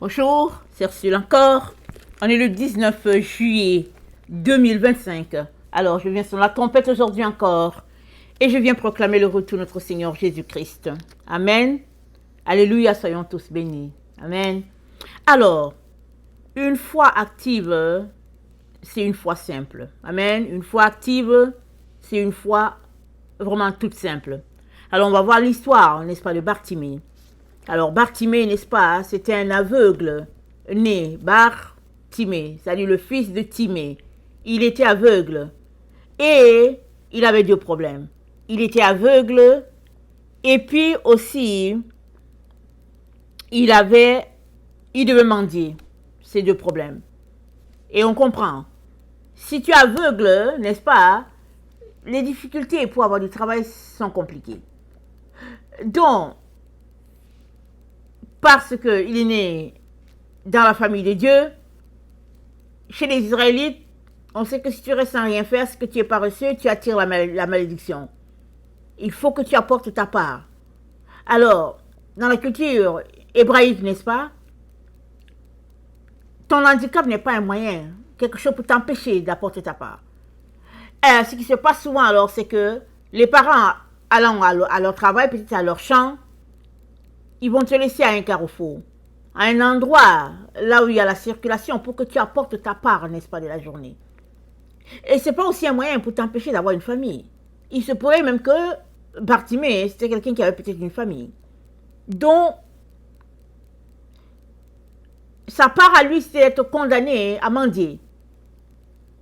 Bonjour, c'est Ursule encore. On est le 19 juillet 2025. Alors, je viens sur la trompette aujourd'hui encore et je viens proclamer le retour de notre Seigneur Jésus-Christ. Amen. Alléluia, soyons tous bénis. Amen. Alors, une foi active, c'est une foi simple. Amen. Une foi active, c'est une foi vraiment toute simple. Alors, on va voir l'histoire, n'est-ce pas, de Bartimée. Alors, Bartimée, n'est-ce pas, c'était un aveugle né, Bartimée, c'est-à-dire le fils de Timée. Il était aveugle et il avait deux problèmes. Il était aveugle et puis aussi, il devait mendier. Ces deux problèmes. Et on comprend. Si tu es aveugle, n'est-ce pas, les difficultés pour avoir du travail sont compliquées. Donc, parce qu'il est né dans la famille de Dieu, chez les Israélites, on sait que si tu restes sans rien faire, ce que tu n'es pas reçu, tu attires la malédiction. Il faut que tu apportes ta part. Alors, dans la culture hébraïque, n'est-ce pas, ton handicap n'est pas un moyen, quelque chose pour t'empêcher d'apporter ta part. Et ce qui se passe souvent alors, c'est que les parents allant à leur travail, peut-être à leur champ, ils vont te laisser à un carrefour, à un endroit là où il y a la circulation pour que tu apportes ta part, n'est-ce pas, de la journée. Et ce n'est pas aussi un moyen pour t'empêcher d'avoir une famille. Il se pourrait même que Bartimée, c'était quelqu'un qui avait peut-être une famille. Donc, sa part à lui, c'était d'être condamné à mendier.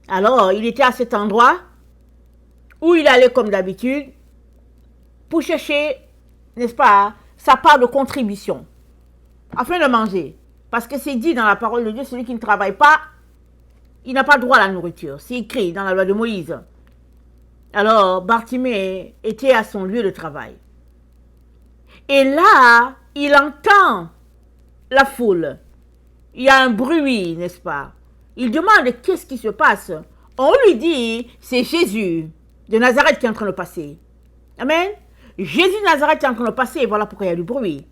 Alors, il était à cet endroit où il allait comme d'habitude pour chercher, n'est-ce pas, sa part de contribution, afin de manger. Parce que c'est dit dans la parole de Dieu, celui qui ne travaille pas, il n'a pas droit à la nourriture. C'est écrit dans la loi de Moïse. Alors, Bartimée était à son lieu de travail. Et là, il entend la foule. Il y a un bruit, n'est-ce pas? Il demande qu'est-ce qui se passe. On lui dit, c'est Jésus de Nazareth qui est en train de passer. Amen. Jésus de Nazareth est en train de passer et voilà pourquoi il y a du bruit.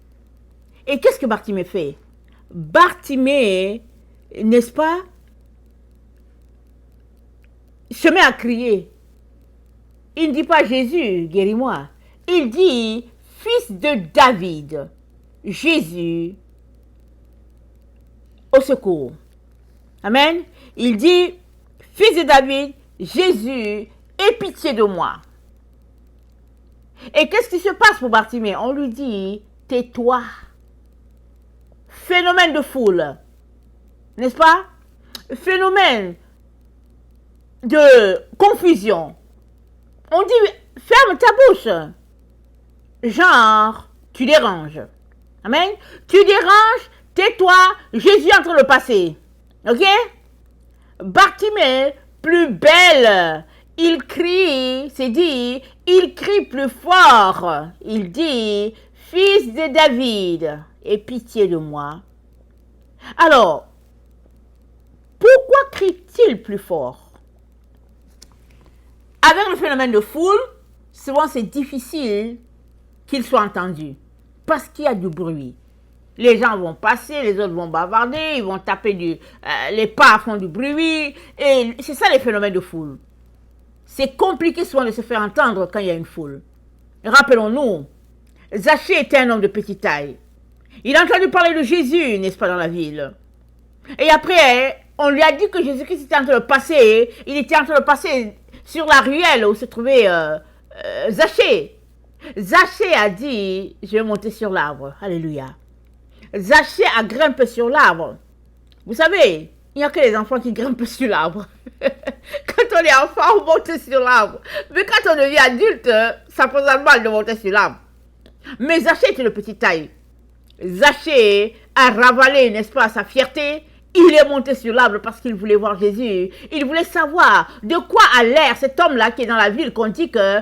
Et qu'est-ce que Bartimée fait? Bartimée, n'est-ce pas, se met à crier. Il ne dit pas Jésus, guéris-moi. Il dit fils de David, Jésus, au secours. Amen. Il dit fils de David, Jésus, aie pitié de moi. Et qu'est-ce qui se passe pour Bartimée? On lui dit, tais-toi. Phénomène de foule, n'est-ce pas? Phénomène de confusion. On dit, ferme ta bouche. Genre, tu déranges. Amen? Tu déranges, tais-toi, Jésus est en train de passer. Ok? Bartimée, plus belle. Il crie, c'est dit, il crie plus fort. Il dit, fils de David, aie pitié de moi. Alors, pourquoi crie-t-il plus fort? Avec le phénomène de foule, souvent c'est difficile qu'il soit entendu, parce qu'il y a du bruit. Les gens vont passer, les autres vont bavarder, ils vont taper les pas font du bruit, et c'est ça les phénomènes de foule. C'est compliqué souvent de se faire entendre quand il y a une foule. Rappelons-nous, Zachée était un homme de petite taille. Il a entendu parler de Jésus, n'est-ce pas, dans la ville. Et après, on lui a dit que Jésus-Christ était en train de passer. Il était en train de passer sur la ruelle où se trouvait Zachée. Zachée a dit, je vais monter sur l'arbre. Alléluia. Zachée a grimpé sur l'arbre. Vous savez, il n'y a que les enfants qui grimpent sur l'arbre. Quand on est enfant, on monte sur l'arbre. Mais quand on devient adulte, ça pose mal de monter sur l'arbre. Mais Zachée était de petite taille. Zachée a ravalé, n'est-ce pas, sa fierté. Il est monté sur l'arbre parce qu'il voulait voir Jésus. Il voulait savoir de quoi a l'air cet homme-là qui est dans la ville, qu'on dit que,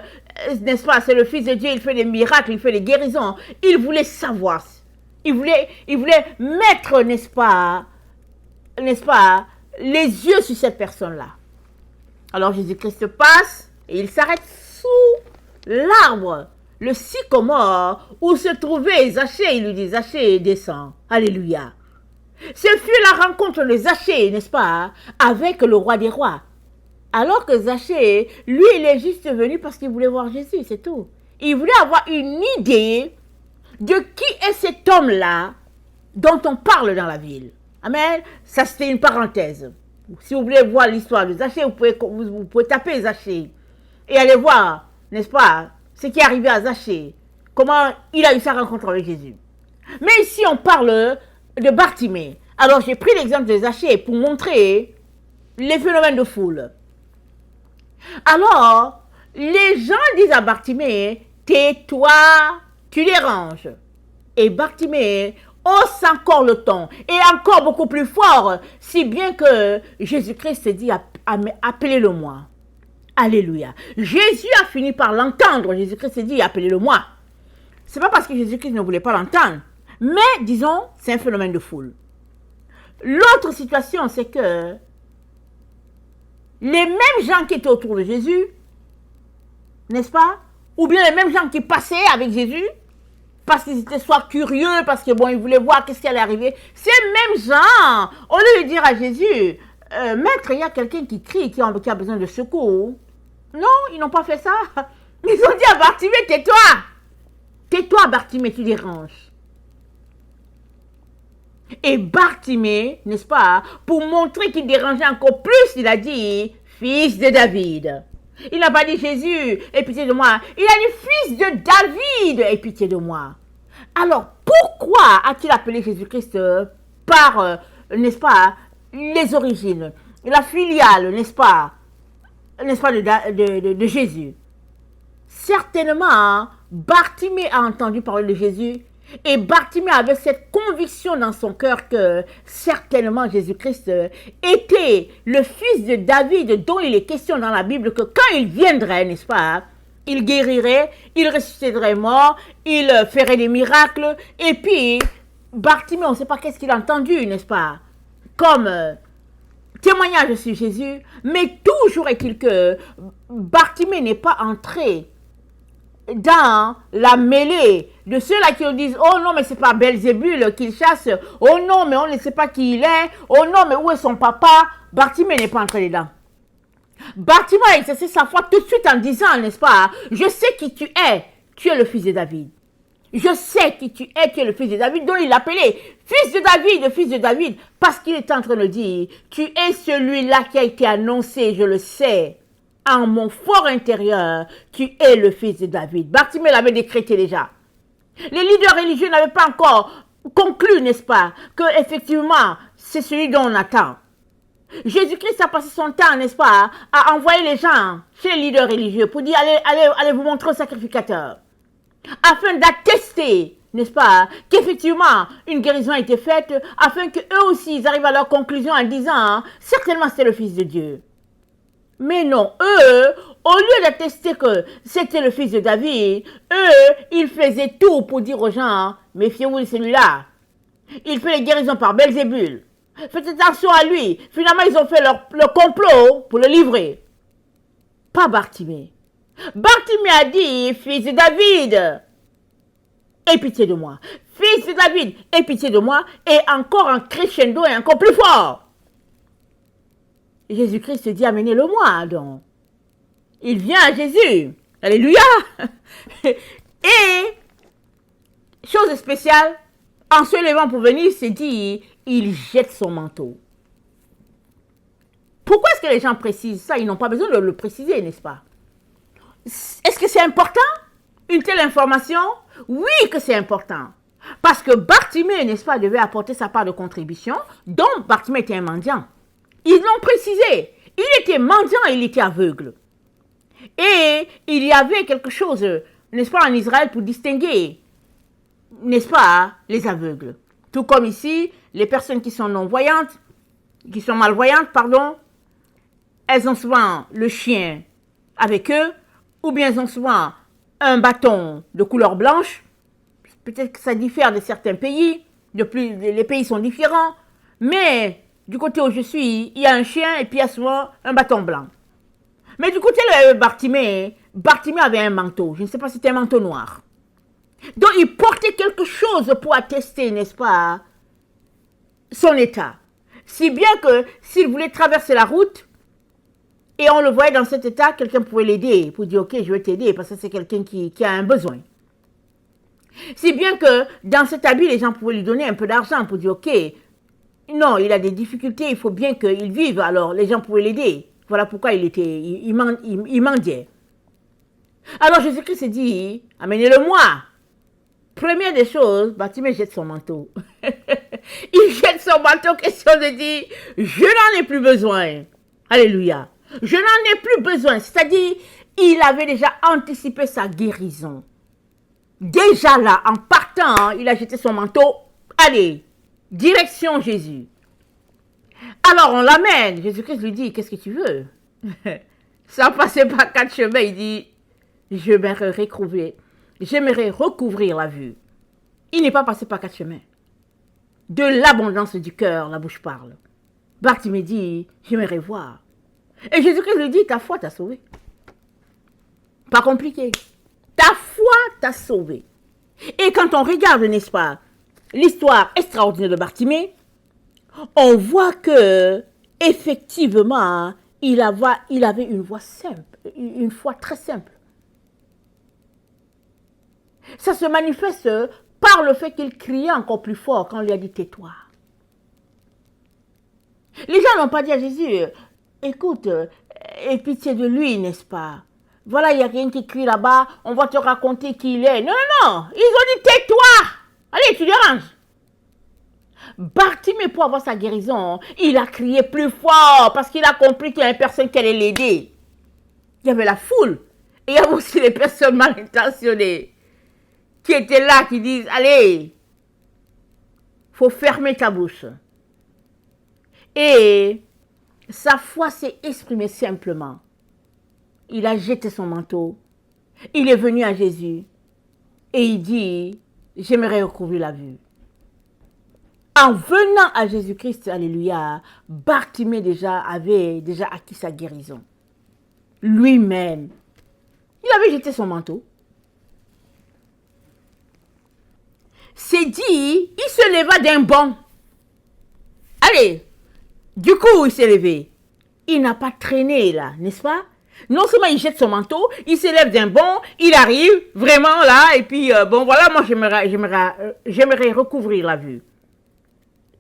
n'est-ce pas, c'est le Fils de Dieu, il fait des miracles, il fait des guérisons. Il voulait savoir. Il voulait mettre, n'est-ce pas, les yeux sur cette personne-là. Alors Jésus-Christ passe et il s'arrête sous l'arbre, le sycomore où se trouvait Zachée. Il lui dit, Zachée, descends. Alléluia. Ce fut la rencontre de Zachée, n'est-ce pas, avec le roi des rois. Alors que Zachée, lui, il est juste venu parce qu'il voulait voir Jésus, c'est tout. Il voulait avoir une idée de qui est cet homme-là dont on parle dans la ville. Amen. Ça, c'était une parenthèse. Si vous voulez voir l'histoire de Zachée, vous pouvez taper Zachée et aller voir, n'est-ce pas, ce qui est arrivé à Zachée, comment il a eu sa rencontre avec Jésus. Mais ici, on parle de Bartimée. Alors, j'ai pris l'exemple de Zachée pour montrer les phénomènes de foule. Alors, les gens disent à Bartimée, tais-toi, tu déranges. Et Bartimée hausse encore le ton, et encore beaucoup plus fort, si bien que Jésus-Christ dit, appelez-le-moi. Alléluia. Jésus a fini par l'entendre. Jésus-Christ dit, appelez-le-moi. Ce n'est pas parce que Jésus-Christ ne voulait pas l'entendre, mais disons, c'est un phénomène de foule. L'autre situation, c'est que les mêmes gens qui étaient autour de Jésus, n'est-ce pas, ou bien les mêmes gens qui passaient avec Jésus, parce qu'ils étaient soit curieux, parce que bon, ils voulaient voir qu'est-ce qui allait arriver. Ces mêmes gens, au lieu de dire à Jésus, maître, il y a quelqu'un qui crie, qui a besoin de secours. Non, ils n'ont pas fait ça. Ils ont dit à Bartimée, tais-toi. Tais-toi, Bartimée, tu déranges. Et Bartimée, n'est-ce pas, pour montrer qu'il dérangeait encore plus, il a dit, fils de David. Il n'a pas dit Jésus, aie pitié de moi. Il a dit fils de David, aie pitié de moi. Alors, pourquoi a-t-il appelé Jésus-Christ par, n'est-ce pas, les origines, la filiale, n'est-ce pas, de Jésus? Certainement, Bartimée a entendu parler de Jésus. Et Bartimée avait cette conviction dans son cœur que certainement Jésus-Christ était le fils de David dont il est question dans la Bible, que quand il viendrait, n'est-ce pas, il guérirait, il ressusciterait mort, il ferait des miracles. Et puis, Bartimée, on ne sait pas qu'est-ce qu'il a entendu, n'est-ce pas, comme témoignage sur Jésus. Mais toujours est-il que Bartimée n'est pas entré dans la mêlée de ceux-là qui disent, oh non, mais c'est pas Belzébul qu'il chasse, oh non, mais on ne sait pas qui il est, oh non, mais où est son papa? Bartimée n'est pas entré dedans. Bartimée a exercé sa foi tout de suite en disant, n'est-ce pas, je sais qui tu es le fils de David. Je sais qui tu es le fils de David, dont il l'appelait fils de David, parce qu'il est en train de dire, tu es celui-là qui a été annoncé, je le sais. En mon fort intérieur, tu es le fils de David. Bartimée l'avait décrété déjà. Les leaders religieux n'avaient pas encore conclu, n'est-ce pas, que effectivement, c'est celui dont on attend. Jésus-Christ a passé son temps, n'est-ce pas, à envoyer les gens chez les leaders religieux pour dire, allez vous montrer au sacrificateur. Afin d'attester, n'est-ce pas, qu'effectivement, une guérison a été faite, afin qu'eux aussi, ils arrivent à leur conclusion en disant, certainement c'est le Fils de Dieu. Mais non, eux, au lieu d'attester que c'était le fils de David, eux, ils faisaient tout pour dire aux gens, méfiez-vous de celui-là. Il fait les guérisons par Belzébul. Faites attention à lui. Finalement, ils ont fait leur complot pour le livrer. Pas Bartimée. Bartimée a dit, fils de David, aie pitié de moi. Fils de David, aie pitié de moi. Et encore un crescendo et encore plus fort. Jésus-Christ dit, amenez-le-moi, donc. Il vient à Jésus. Alléluia. Et, chose spéciale, en se levant pour venir, c'est dit, il jette son manteau. Pourquoi est-ce que les gens précisent ça? Ils n'ont pas besoin de le préciser, n'est-ce pas? Est-ce que c'est important, une telle information? Oui que c'est important. Parce que Bartimée, n'est-ce pas, devait apporter sa part de contribution, donc Bartimée était un mendiant. Ils l'ont précisé. Il était mendiant et il était aveugle. Et il y avait quelque chose, n'est-ce pas, en Israël pour distinguer, n'est-ce pas, les aveugles. Tout comme ici, les personnes qui sont non-voyantes, qui sont malvoyantes, pardon, elles ont souvent le chien avec eux, ou bien elles ont souvent un bâton de couleur blanche. Peut-être que ça diffère de certains pays, les pays sont différents, mais du côté où je suis, il y a un chien et puis il y a souvent un bâton blanc. Mais du côté de Bartimée avait un manteau. Je ne sais pas si c'était un manteau noir. Donc il portait quelque chose pour attester, n'est-ce pas, son état. Si bien que s'il voulait traverser la route et on le voyait dans cet état, quelqu'un pouvait l'aider pour dire ok, je vais t'aider parce que c'est quelqu'un qui a un besoin. Si bien que dans cet habit, les gens pouvaient lui donner un peu d'argent pour dire ok, non, il a des difficultés, il faut bien qu'il vive, alors les gens pouvaient l'aider. Voilà pourquoi il mendiait. Alors Jésus-Christ s'est dit, amenez-le-moi. Première des choses, Bartimée jette son manteau. Il jette son manteau, question de dire, je n'en ai plus besoin. Alléluia. Je n'en ai plus besoin. C'est-à-dire, il avait déjà anticipé sa guérison. Déjà là, en partant, il a jeté son manteau. Allez, direction Jésus. Alors on l'amène. Jésus-Christ lui dit, qu'est-ce que tu veux? Sans passer par 4 chemins, il dit, j'aimerais recouvrir la vue. Il n'est pas passé par 4 chemins. De l'abondance du cœur, la bouche parle. Bartimée dit, j'aimerais voir. Et Jésus-Christ lui dit, ta foi t'a sauvé. Pas compliqué. Ta foi t'a sauvé. Et quand on regarde, n'est-ce pas, l'histoire extraordinaire de Bartimée, on voit que, effectivement, il avait une voix simple, une foi très simple. Ça se manifeste par le fait qu'il criait encore plus fort quand on lui a dit tais-toi. Les gens n'ont pas dit à Jésus, écoute, aie pitié de lui, n'est-ce pas? Voilà, il y a quelqu'un qui crie là-bas, on va te raconter qui il est. Non, non, non, ils ont dit tais-toi. Allez, tu déranges. Bartimée, pour avoir sa guérison, il a crié plus fort parce qu'il a compris qu'il y a une personne qui allait l'aider. Il y avait la foule et il y avait aussi les personnes mal intentionnées qui étaient là, qui disent, allez, faut fermer ta bouche. Et sa foi s'est exprimée simplement. Il a jeté son manteau, il est venu à Jésus et il dit, j'aimerais recouvrir la vue. En venant à Jésus-Christ, alléluia, Bartimée avait déjà acquis sa guérison. Lui-même, il avait jeté son manteau. C'est dit, il se leva d'un bond. Allez, du coup, il s'est levé. Il n'a pas traîné là, n'est-ce pas? Non seulement il jette son manteau, il se lève d'un bond, il arrive vraiment là, et puis bon voilà, moi j'aimerais recouvrir la vue.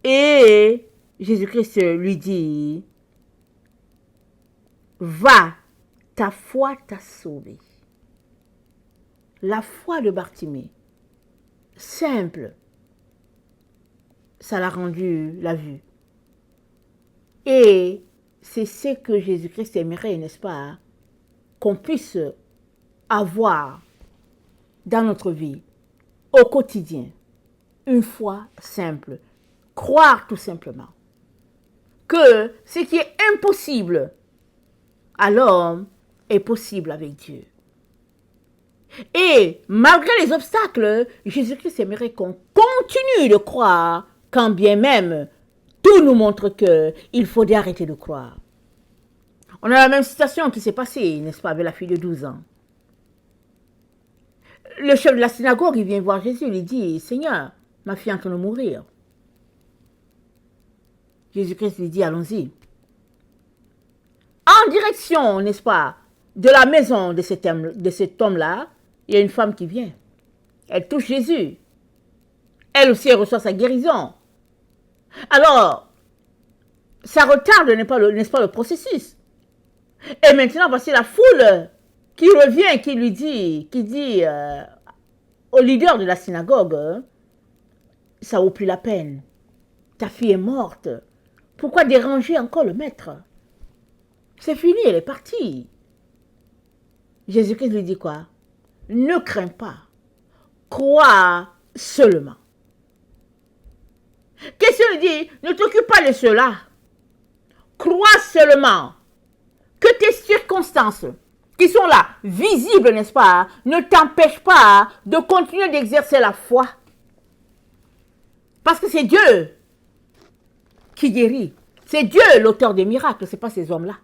Et Jésus-Christ lui dit, va, ta foi t'a sauvé. La foi de Bartimée, simple, ça l'a rendu la vue. Et c'est ce que Jésus-Christ aimerait, n'est-ce pas, qu'on puisse avoir dans notre vie, au quotidien, une foi simple. Croire tout simplement que ce qui est impossible à l'homme est possible avec Dieu. Et malgré les obstacles, Jésus-Christ aimerait qu'on continue de croire, quand bien même tout nous montre qu'il faudrait arrêter de croire. On a la même situation qui s'est passée, n'est-ce pas, avec la fille de 12 ans. Le chef de la synagogue, il vient voir Jésus, il dit, Seigneur, ma fille est en train de mourir. Jésus-Christ lui dit, allons-y. En direction, n'est-ce pas, de la maison de cet homme-là, il y a une femme qui vient. Elle touche Jésus. Elle aussi, elle reçoit sa guérison. Alors, ça retarde, n'est-ce pas, le processus. Et maintenant, voici la foule qui revient, qui dit au leader de la synagogue, ça vaut plus la peine. Ta fille est morte. Pourquoi déranger encore le maître? C'est fini, elle est partie. Jésus-Christ lui dit quoi? Ne crains pas. Crois seulement. Qu'est-ce qu'il dit? Ne t'occupe pas de cela. Crois seulement que tes circonstances qui sont là, visibles, n'est-ce pas, ne t'empêchent pas de continuer d'exercer la foi. Parce que c'est Dieu qui guérit. C'est Dieu l'auteur des miracles, ce n'est pas ces hommes-là.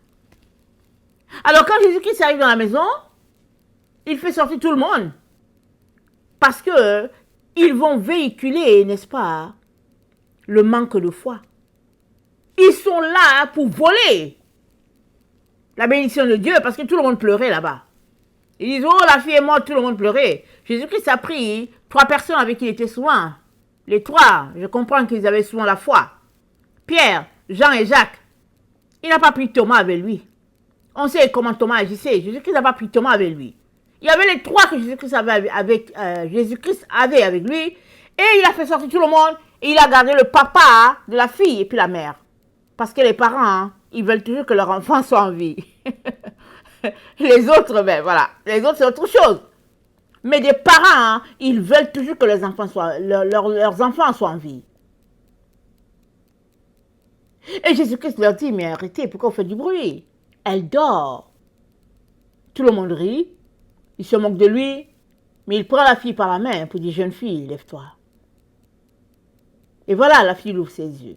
Alors quand Jésus-Christ arrive dans la maison, il fait sortir tout le monde. Parce que ils vont véhiculer, n'est-ce pas, le manque de foi. Ils sont là pour voler la bénédiction de Dieu parce que tout le monde pleurait là-bas. Ils disent, oh, la fille est morte, tout le monde pleurait. Jésus-Christ a pris 3 personnes avec qui il était souvent. Les 3, je comprends qu'ils avaient souvent la foi. Pierre, Jean et Jacques. Il n'a pas pris Thomas avec lui. On sait comment Thomas agissait. Jésus-Christ n'a pas pris Thomas avec lui. Il y avait les 3 que Jésus-Christ avait avec lui. Et il a fait sortir tout le monde. Et il a gardé le papa de la fille et puis la mère. Parce que les parents, ils veulent toujours que leur enfant soit en vie. Les autres, ben voilà. Les autres, c'est autre chose. Mais des parents, ils veulent toujours que leurs enfants soient en vie. Et Jésus-Christ leur dit, mais arrêtez, pourquoi vous faites du bruit? Elle dort. Tout le monde rit. Il se moque de lui. Mais il prend la fille par la main pour dire, jeune fille, lève-toi. Et voilà, la fille ouvre ses yeux.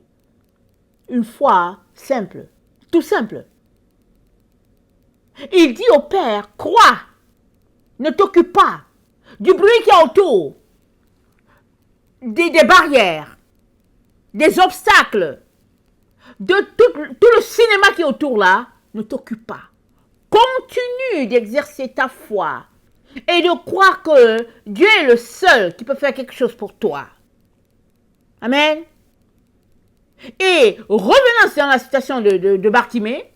Une foi simple. Tout simple. Il dit au père, crois. Ne t'occupe pas du bruit qui est autour. Des barrières. Des obstacles. De tout le cinéma qui est autour là. Ne t'occupe pas. Continue d'exercer ta foi et de croire que Dieu est le seul qui peut faire quelque chose pour toi. Amen. Et revenant dans la situation de Bartimée,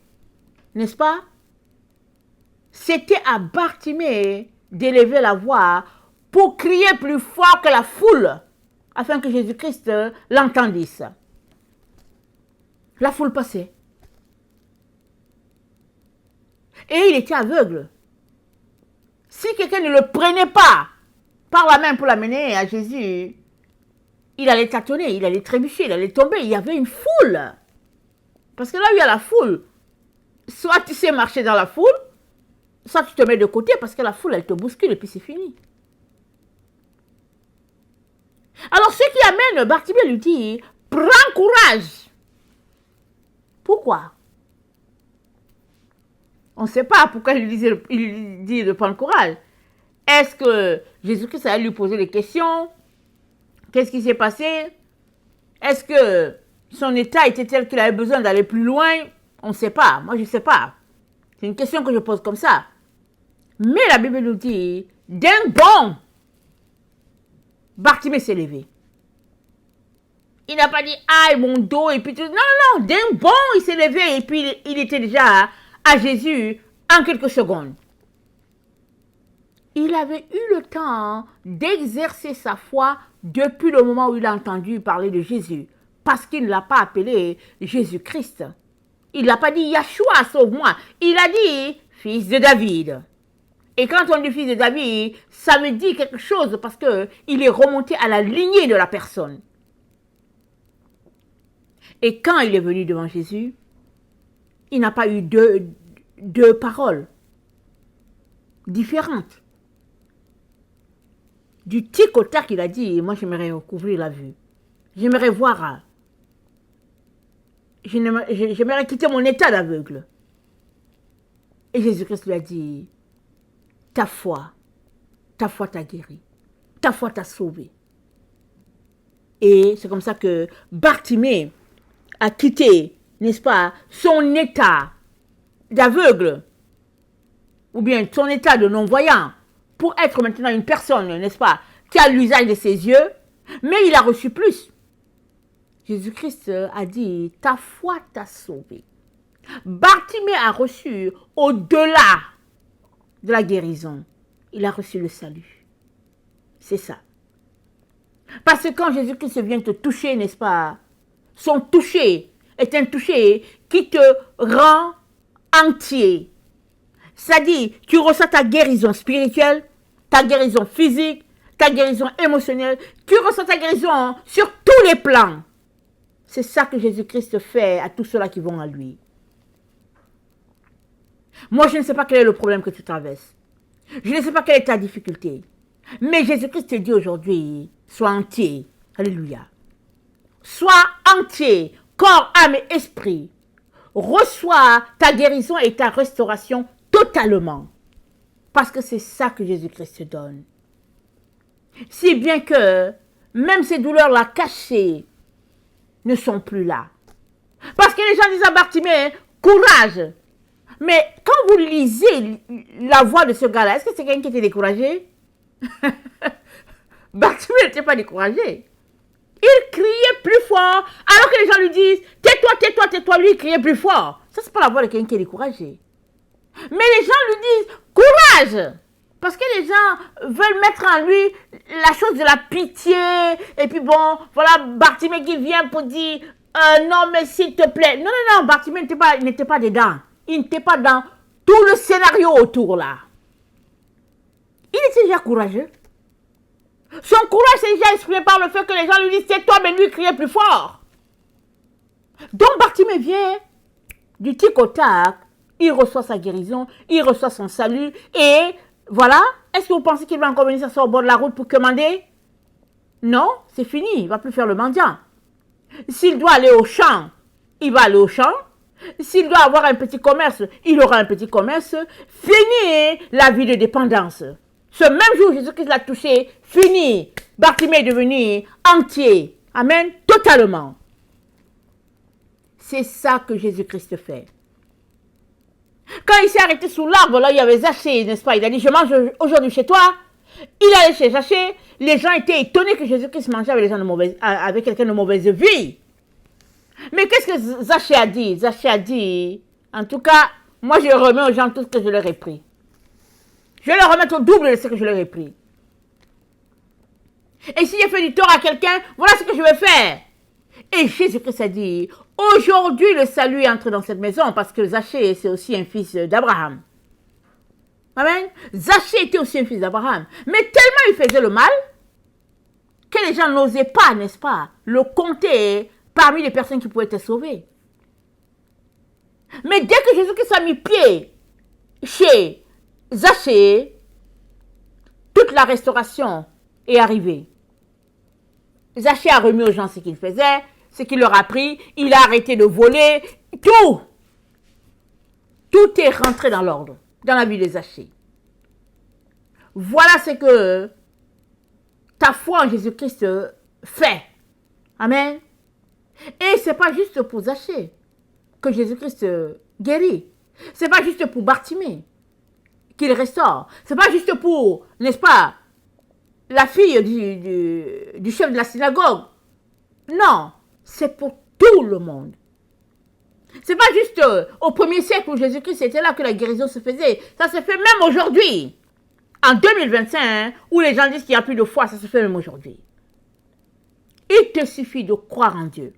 n'est-ce pas? C'était à Bartimée d'élever la voix pour crier plus fort que la foule, afin que Jésus-Christ l'entendisse. La foule passait. Et il était aveugle. Si quelqu'un ne le prenait pas par la main pour l'amener à Jésus, il allait tâtonner, il allait trébucher, il allait tomber. Il y avait une foule. Parce que là où il y a la foule, soit tu sais marcher dans la foule, soit tu te mets de côté parce que la foule, elle te bouscule et puis c'est fini. Alors ce qui amène Bartimée lui dit, prends courage. Pourquoi? On ne sait pas pourquoi il dit de prendre courage. Est-ce que Jésus-Christ allait lui poser des questions? Qu'est-ce qui s'est passé? Est-ce que son état était tel qu'il avait besoin d'aller plus loin? On ne sait pas. Moi, je ne sais pas. C'est une question que je pose comme ça. Mais la Bible nous dit, d'un bond, Bartimée s'est levé. Il n'a pas dit, aïe, mon dos, et puis tout. Non, non, d'un bond, il s'est levé, et puis il était déjà à Jésus en quelques secondes. Il avait eu le temps d'exercer sa foi depuis le moment où il a entendu parler de Jésus. Parce qu'il ne l'a pas appelé Jésus-Christ. Il n'a pas dit Yahshua, sauve-moi. Il a dit fils de David. Et quand on dit fils de David, ça me dit quelque chose parce qu'il est remonté à la lignée de la personne. Et quand il est venu devant Jésus, il n'a pas eu deux paroles différentes. Du tic au tac, il a dit, moi j'aimerais recouvrir la vue. J'aimerais voir. J'aimerais quitter mon état d'aveugle. Et Jésus-Christ lui a dit, ta foi t'a guéri. Ta foi t'a sauvé. Et c'est comme ça que Bartimée a quitté, n'est-ce pas, son état d'aveugle, ou bien son état de non-voyant, pour être maintenant une personne, n'est-ce pas, qui a l'usage de ses yeux, mais il a reçu plus. Jésus-Christ a dit, ta foi t'a sauvé. Bartimée a reçu au-delà de la guérison. Il a reçu le salut. C'est ça. Parce que quand Jésus-Christ vient te toucher, n'est-ce pas, son toucher est un toucher qui te rend entier. C'est-à-dire, tu reçois ta guérison spirituelle, ta guérison physique, ta guérison émotionnelle. Tu reçois ta guérison sur tous les plans. C'est ça que Jésus-Christ fait à tous ceux-là qui vont à lui. Moi, je ne sais pas quel est le problème que tu traverses. Je ne sais pas quelle est ta difficulté. Mais Jésus-Christ te dit aujourd'hui, sois entier. Alléluia. Sois entier, corps, âme et esprit. Reçois ta guérison et ta restauration totalement. Parce que c'est ça que Jésus-Christ te donne. Si bien que, même ces douleurs-là cachées, ne sont plus là. Parce que les gens disent à Bartimée, courage. Mais quand vous lisez la voix de ce gars-là, est-ce que c'est quelqu'un qui était découragé? Bartimée n'était pas découragé. Il criait plus fort, alors que les gens lui disent, tais-toi, tais-toi, tais-toi. Lui, il criait plus fort. Ça, c'est pas la voix de quelqu'un qui est découragé. Mais les gens lui disent, courage. Parce que les gens veulent mettre en lui la chose de la pitié. Et puis bon, voilà, Bartimée qui vient pour dire, non, mais s'il te plaît. Non, non, non, Bartimée n'était pas dedans. Il n'était pas dans tout le scénario autour là. Il était déjà courageux. Son courage s'est déjà exprimé par le fait que les gens lui disent, c'est toi, mais lui il criait plus fort. Donc Bartimée vient du tic au tac, il reçoit sa guérison, il reçoit son salut, et voilà. Est-ce que vous pensez qu'il va encore venir s'asseoir au bord de la route pour commander? Non, c'est fini, il ne va plus faire le mendiant. S'il doit aller au champ, il va aller au champ. S'il doit avoir un petit commerce, il aura un petit commerce. Fini la vie de dépendance. Ce même jour, Jésus-Christ l'a touché, fini. Bartimée est devenu entier. Amen, totalement. C'est ça que Jésus-Christ fait. Quand il s'est arrêté sous l'arbre, là, il y avait Zachée, n'est-ce pas? Il a dit, je mange aujourd'hui chez toi. Il allait chez Zachée. Les gens étaient étonnés que Jésus-Christ mangeait avec, avec quelqu'un de mauvaise vie. Mais qu'est-ce que Zachée a dit? Zachée a dit, en tout cas, moi je remets aux gens tout ce que je leur ai pris. Je vais leur remettre au double de ce que je leur ai pris. Et si j'ai fait du tort à quelqu'un, voilà ce que je vais faire. Et Jésus-Christ a dit, aujourd'hui le salut est entré dans cette maison parce que Zachée, c'est aussi un fils d'Abraham. Amen. Zachée était aussi un fils d'Abraham. Mais tellement il faisait le mal que les gens n'osaient pas, n'est-ce pas, le compter parmi les personnes qui pouvaient être sauvées. Mais dès que Jésus-Christ a mis pied chez Zachée, toute la restauration est arrivée. Zachée a remis aux gens ce qu'il faisait, ce qu'il leur a pris, il a arrêté de voler, tout. Tout est rentré dans l'ordre, dans la vie de Zachée. Voilà ce que ta foi en Jésus-Christ fait. Amen. Et ce n'est pas juste pour Zachée que Jésus-Christ guérit. Ce n'est pas juste pour Bartimée qu'il restaure. Ce n'est pas juste pour, n'est-ce pas, la fille du chef de la synagogue. Non, c'est pour tout le monde. Ce n'est pas juste au 1er siècle où Jésus-Christ était là que la guérison se faisait. Ça se fait même aujourd'hui. En 2025, où les gens disent qu'il n'y a plus de foi, ça se fait même aujourd'hui. Il te suffit de croire en Dieu,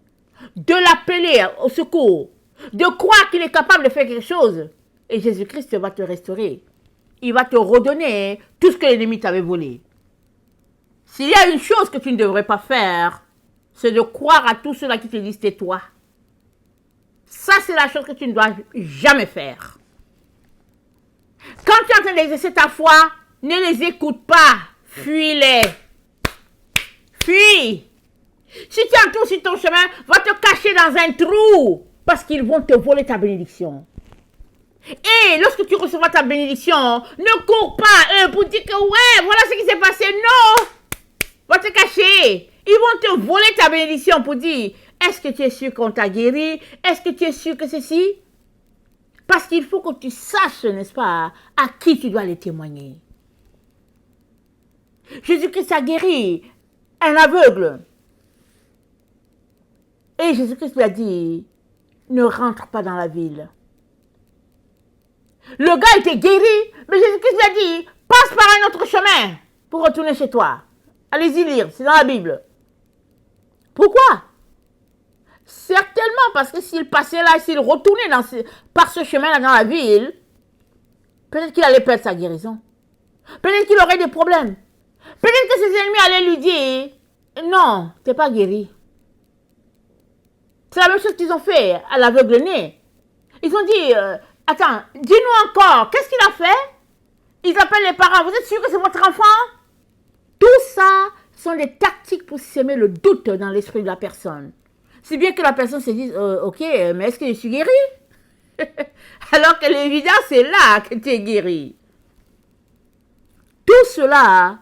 de l'appeler au secours, de croire qu'il est capable de faire quelque chose. Et Jésus-Christ va te restaurer. Il va te redonner tout ce que l'ennemi t'avait volé. S'il y a une chose que tu ne devrais pas faire, c'est de croire à tous ceux-là qui te disent tais-toi. Ça, c'est la chose que tu ne dois jamais faire. Quand tu es en train d'exercer ta foi, ne les écoute pas. Fuis-les. Fuis. Si tu entoures sur ton chemin, va te cacher dans un trou parce qu'ils vont te voler ta bénédiction. Et lorsque tu recevras ta bénédiction, ne cours pas pour dire que ouais, voilà ce qui s'est passé. Non. Va te cacher. Ils vont te voler ta bénédiction pour dire, est-ce que tu es sûr qu'on t'a guéri? Est-ce que tu es sûr que ceci? Parce qu'il faut que tu saches, n'est-ce pas, à qui tu dois les témoigner. Jésus-Christ a guéri un aveugle. Et Jésus-Christ lui a dit, ne rentre pas dans la ville. Le gars était guéri, mais Jésus-Christ lui a dit, passe par un autre chemin pour retourner chez toi. Allez-y lire, c'est dans la Bible. Pourquoi? Certainement parce que s'il passait là, s'il retournait par ce chemin-là dans la ville, peut-être qu'il allait perdre sa guérison. Peut-être qu'il aurait des problèmes. Peut-être que ses ennemis allaient lui dire, non, tu n'es pas guéri. C'est la même chose qu'ils ont fait à l'aveugle-né. Ils ont dit, attends, dis-nous encore, qu'est-ce qu'il a fait? Ils appellent les parents, vous êtes sûrs que c'est votre enfant? Tout ça sont des tactiques pour semer le doute dans l'esprit de la personne. Si bien que la personne se dise, ok, mais est-ce que je suis guéri? Alors que l'évidence c'est là que tu es guéri. Tout cela,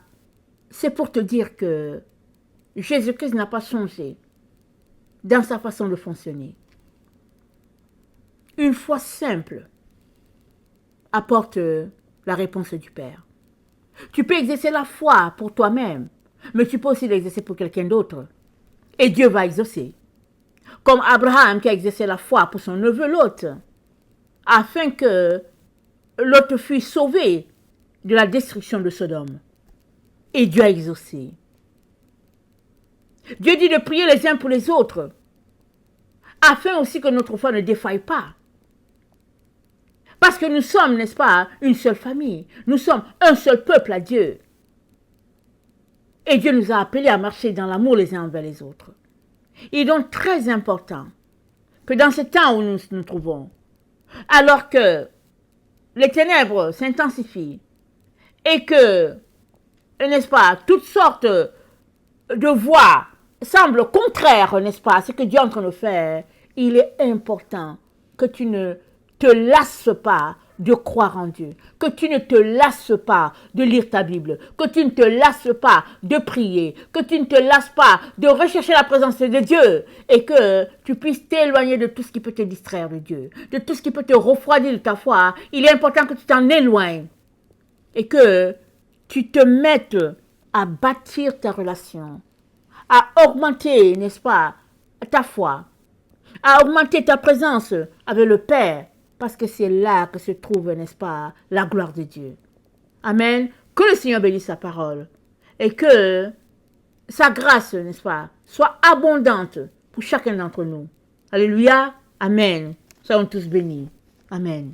c'est pour te dire que Jésus-Christ n'a pas changé. dans sa façon de fonctionner. Une foi simple apporte la réponse du Père. Tu peux exercer la foi pour toi-même, mais tu peux aussi l'exercer pour quelqu'un d'autre. Et Dieu va exaucer. Comme Abraham qui a exercé la foi pour son neveu Lot, afin que Lot fût sauvé de la destruction de Sodome. Et Dieu a exaucé. Dieu dit de prier les uns pour les autres, afin aussi que notre foi ne défaille pas. Parce que nous sommes, n'est-ce pas, une seule famille. Nous sommes un seul peuple à Dieu. Et Dieu nous a appelés à marcher dans l'amour les uns envers les autres. Il est donc très important que dans ce temps où nous nous trouvons, alors que les ténèbres s'intensifient et que, n'est-ce pas, toutes sortes de voix semblent contraires, n'est-ce pas, à ce que Dieu est en train de faire, il est important que tu ne te lasses pas de croire en Dieu, que tu ne te lasses pas de lire ta Bible, que tu ne te lasses pas de prier, que tu ne te lasses pas de rechercher la présence de Dieu et que tu puisses t'éloigner de tout ce qui peut te distraire de Dieu, de tout ce qui peut te refroidir de ta foi. Il est important que tu t'en éloignes et que tu te mettes à bâtir ta relation, à augmenter, n'est-ce pas, ta foi, à augmenter ta présence avec le Père, parce que c'est là que se trouve, n'est-ce pas, la gloire de Dieu. Amen. Que le Seigneur bénisse sa parole et que sa grâce, n'est-ce pas, soit abondante pour chacun d'entre nous. Alléluia. Amen. Soyons tous bénis. Amen.